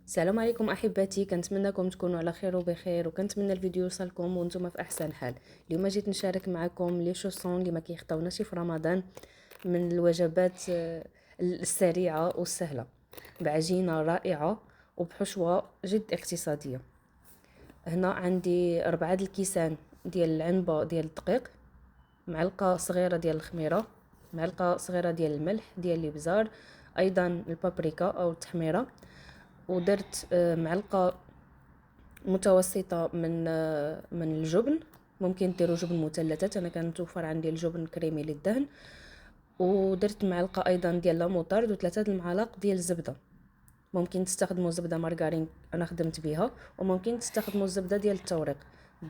السلام عليكم احبتي، كنتمنىكم تكونوا على خير وبخير، وكنتمنى الفيديو يوصلكم وانتم في احسن حال. اليوم جيت نشارك معكم لي شوسون اللي ما كيخطاوناش في رمضان من الوجبات السريعه والسهله بعجينه رائعه وبحشوه جد اقتصاديه. هنا عندي 4 الكيسان ديال العنبه ديال الدقيق، معلقه صغيره ديال الخميره، معلقه صغيره ديال الملح ديال الابزار، ايضا البابريكا او التحميره، ودرت معلقه متوسطه من الجبن. ممكن ديروا جبن مثلثات، انا كان توفر عندي الجبن كريمي للدهن. ودرت معلقه ايضا ديال لا موطارد وثلاثه المعالق ديال الزبده. ممكن تستخدموا زبده مارغرين انا خدمت بها، وممكن تستخدموا الزبده ديال التوريق.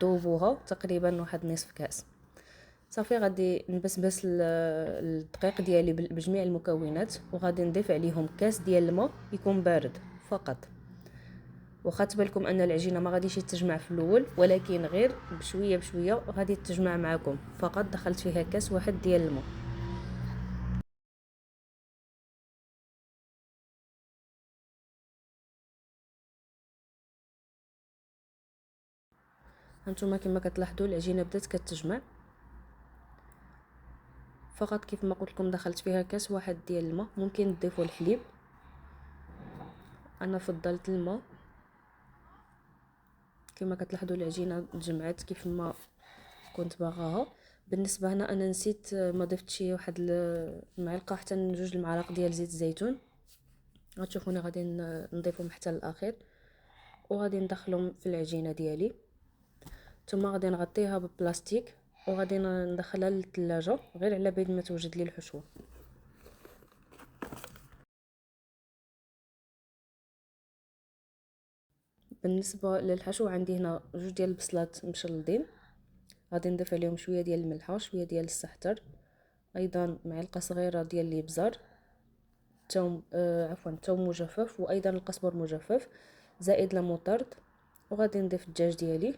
ذوبوها تقريبا واحد نصف كاس. صافي غادي نبسبس الدقيق ديالي بجميع المكونات، وغادي نضيف عليهم كاس ديال الماء يكون بارد فقط. وخدت بالكم ان العجينه ما غاديش تجمع في الاول، ولكن غير بشويه بشويه غادي تجمع معكم. فقط دخلت فيها كاس واحد ديال الماء. هانتوما كما كتلاحظوا العجينه بدات كتجمع. فقط كيف ما قلت لكم دخلت فيها كاس واحد ديال الماء. ممكن تضيفوا الحليب، انا فضلت الماء. كما كتلاحظوا العجينه تجمعت كيف ما كنت باغاها. بالنسبه هنا انا نسيت ما ضفتش واحد المعلقه حتى 2 المعالق ديال زيت الزيتون. غتشوفوني غادي نضيفهم حتى الاخير، وغادي ندخلهم في العجينه ديالي. ثم غادي نغطيها ببلاستيك وغادي ندخلها للثلاجه غير على بيد ما توجد لي الحشوه. بالنسبه للحشو عندي هنا 2 ديال البصلات مشلضين، غادي نضيف عليهم شويه ديال الملحه، شويه ديال السحتر، ايضا معلقه صغيره ديال الابزار، ثوم ثوم مجفف، وايضا القزبر مجفف، زائد لاموطارد. وغادي نضيف الدجاج ديالي،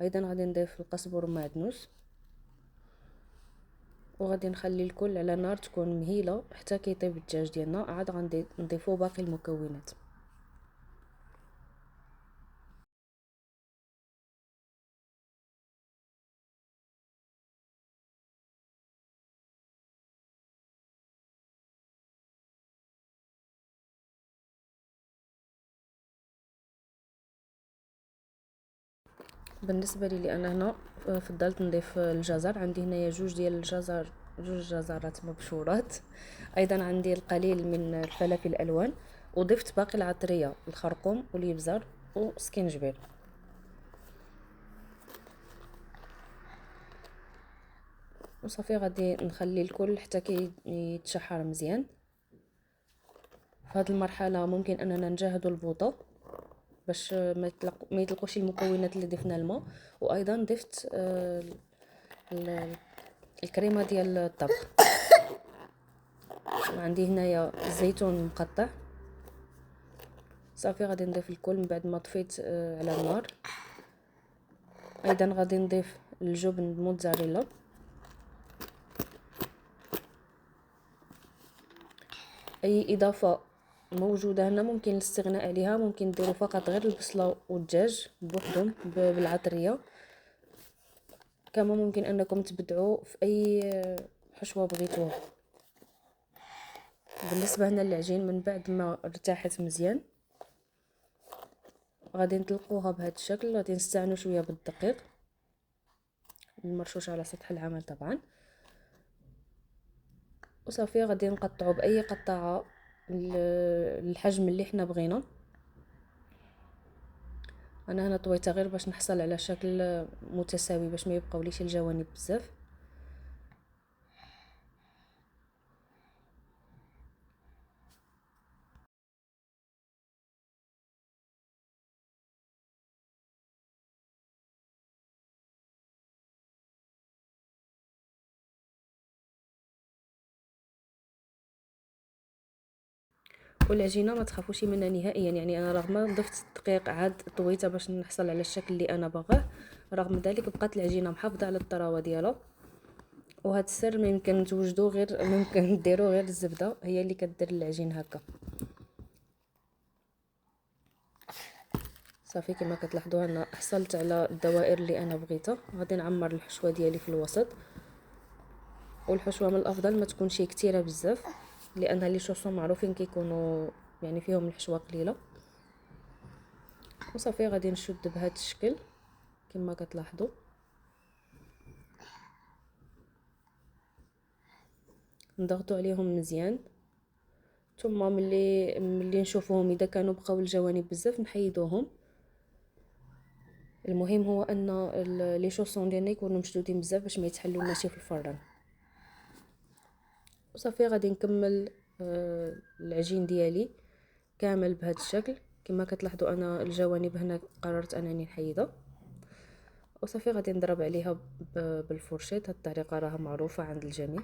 ايضا غادي نضيف القزبر ومعدنوس، وغادي نخلي الكل على نار تكون مهيله حتى كيطيب الدجاج ديالنا. عاد غادي نضيفو باقي المكونات. بالنسبه لي انا هنا فضلت نضيف الجزر. عندي هنايا 2 ديال الجزر، 2 جزرات مبشورات. ايضا عندي القليل من الفلفل الالوان، وضفت باقي العطريه، الخرقوم والابزار وسكينجبير. وصافي غادي نخلي الكل حتى يتشحر مزيان. في هذه المرحله ممكن اننا نجهدوا البوطه باش ما يطلقوش المكونات اللي ضفنا الماء. وايضا ضفت الكريمه ديال الطبخ. عندي هنايا الزيتون مقطع. صافي غادي نضيف الكل من بعد ما طفيت على النار. ايضا غادي نضيف الجبن الموتزاريلا. اي اضافه موجوده هنا ممكن الاستغناء عليها، ممكن ديروا فقط غير البصله والدجاج بوحدهم بالعطريه. كما ممكن انكم تبدعوا في اي حشوه بغيتوها. بالنسبه هنا للعجين من بعد ما ارتاحت مزيان غادي نطلقوها بهذا الشكل. غادي نستعنوا شويه بالدقيق المرشوش على سطح العمل طبعا. وصافي غادي نقطعوا باي قطعه الحجم اللي حنا بغينا. انا هنا طويتها غير باش نحصل على شكل متساوي، باش ما يبقاوليش الجوانب بزاف. والعجينه ما تخافوش منها نهائيا، يعني انا رغم ضفت الدقيق عاد طويتها باش نحصل على الشكل اللي انا باغاه، رغم ذلك بقات العجينه محافظه على الطراوه ديالها. وهذا السر ما يمكن توجدوه غير ممكن ديروا غير الزبده هي اللي كدير العجين هكا. صافي كما كتلاحظوا انا حصلت على الدوائر اللي انا بغيتها. غادي نعمر الحشوه ديالي في الوسط، والحشوه من الافضل ما تكونش كثيره بزاف، لان لي شوسون معروفين كيكونوا يعني فيهم الحشوه قليله. وصافي غادي نشد بهذا الشكل كما كتلاحظوا. نضغطوا عليهم مزيان، ثم ملي نشوفوهم اذا كانوا بقاو الجوانب بزاف نحيدوهم. المهم هو ان لي شوسون ديالنا يكونوا مشدودين بزاف باش ما يتحلوناش في الفران. وصافي غادي نكمل العجين ديالي كامل بهذا الشكل. كما كتلاحظوا انا الجوانب هنا قررت انني نحيدها، وصافي غادي نضرب عليها بالفرشيط. هاد الطريقه راها معروفه عند الجميع.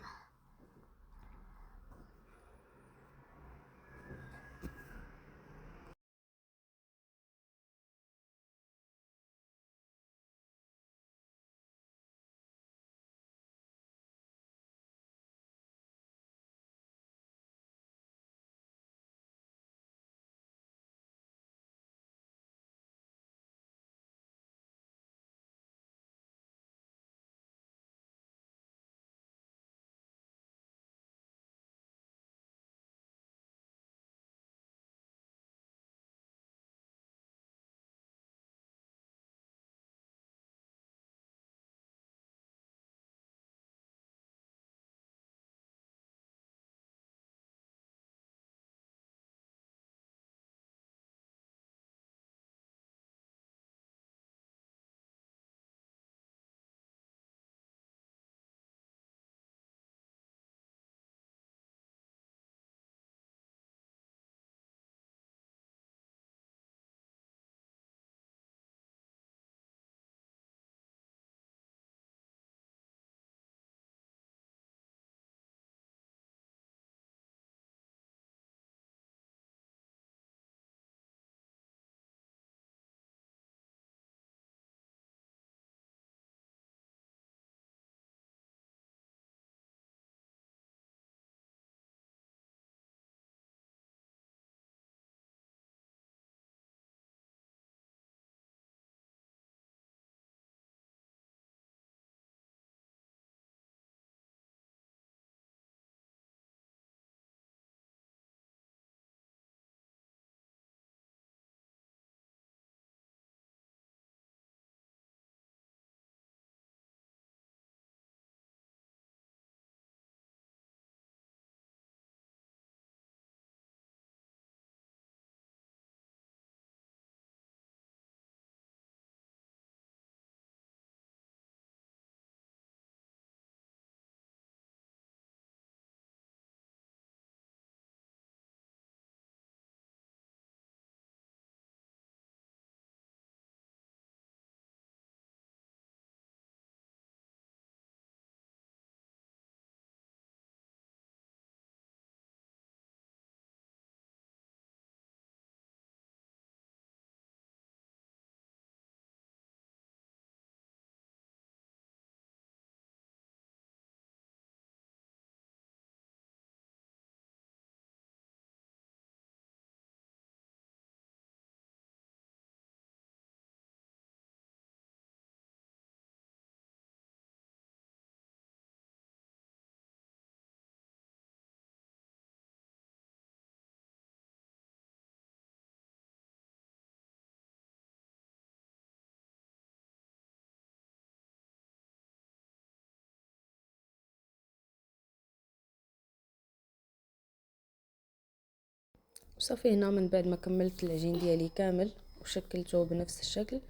وصافي هنا من بعد ما كملت العجين ديالي كامل وشكلته بنفس الشكل،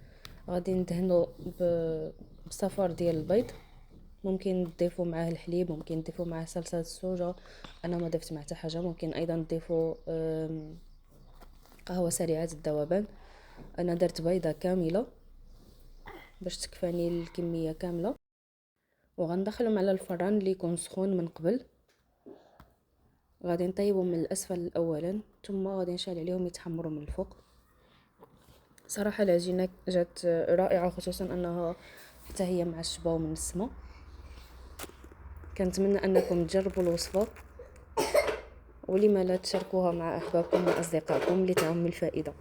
غادي ندهنه بصفار ديال البيض. ممكن تضيفوا معاه الحليب، ممكن تضيفوا معاه صلصه الصوجا، انا ما ضفت معاه حتى حاجه. ممكن ايضا تضيفوا قهوه سريعه الذوبان. انا درت بيضه كامله باش تكفاني الكميه كامله، وغندخلهم على الفران اللي يكون سخون من قبل. غادي نطيبهم من الاسفل اولا، ثم غادي نشعل عليهم يتحمروا من الفوق. صراحه العجينه جات رائعه، خصوصا انها حتى هي معشبه ومن السما. كنتمنى انكم تجربوا الوصفه، ولما لا تشاركوها مع احبابكم واصدقائكم لتعم الفائده.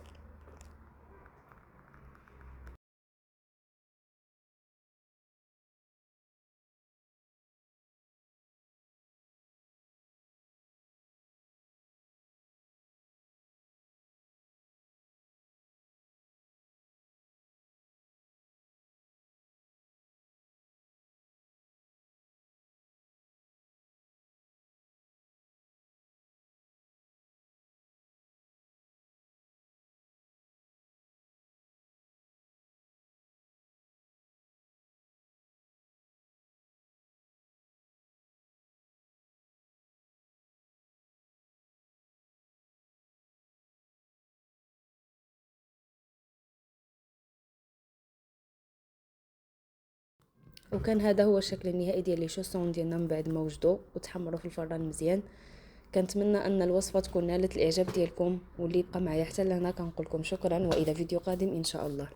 وكان هذا هو الشكل النهائي ديال لي شوسون ديالنا من بعد ما وجدوا وتحمروا في الفران مزيان. كنتمنى ان الوصفه تكون نالت الاعجاب ديالكم، واللي يبقى معايا حتى لهنا كنقول لكم شكرا، والى فيديو قادم ان شاء الله.